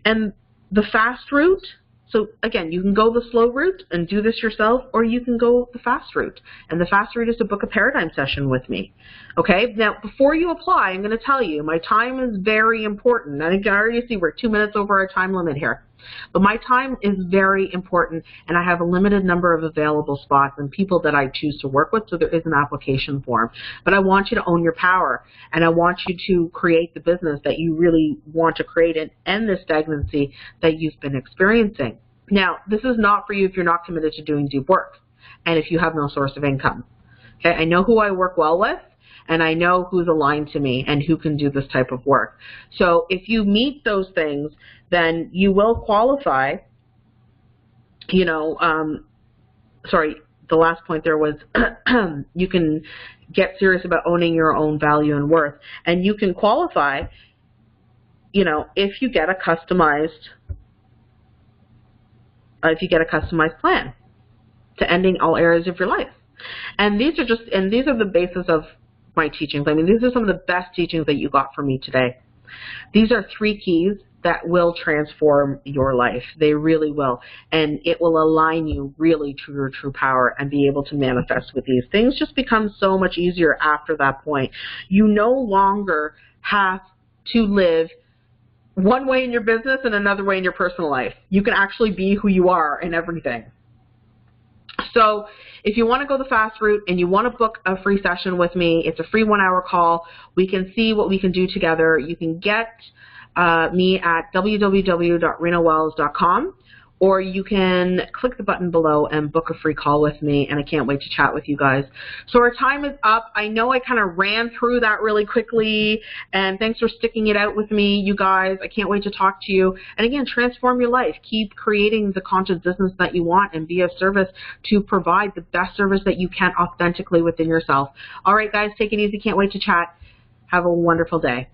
And the fast route, so again, you can go the slow route and do this yourself, or you can go the fast route. And the fast route is to book a paradigm session with me. Okay, now before you apply, I'm going to tell you, my time is very important. I think I already see we're 2 minutes over our time limit here. But my time is very important, and I have a limited number of available spots and people that I choose to work with, so there is an application form. But I want you to own your power, and I want you to create the business that you really want to create and end the stagnancy that you've been experiencing. Now, this is not for you if you're not committed to doing deep work and if you have no source of income. Okay, I know who I work well with, and I know who's aligned to me and who can do this type of work. So if you meet those things, then you will qualify. You know, sorry, the last point there was you can get serious about owning your own value and worth, and you can qualify, you know, if you get a customized plan to ending all areas of your life. And these are the basis of my teachings. I mean, these are some of the best teachings that you got from me today. These are 3 keys that will transform your life. They really will. And it will align you really to your true power and be able to manifest with these. Things just become so much easier after that point. You no longer have to live one way in your business and another way in your personal life. You can actually be who you are in everything. So if you want to go the fast route and you want to book a free session with me, it's a free 1-hour call. We can see what we can do together. You can get me at www.renawells.com, or you can click the button below and book a free call with me, and I can't wait to chat with you guys. So our time is up. I know I kind of ran through that really quickly, and thanks for sticking it out with me, you guys. I can't wait to talk to you. And again, transform your life. Keep creating the conscious business that you want and be of service to provide the best service that you can authentically within yourself. All right, guys, take it easy. Can't wait to chat. Have a wonderful day.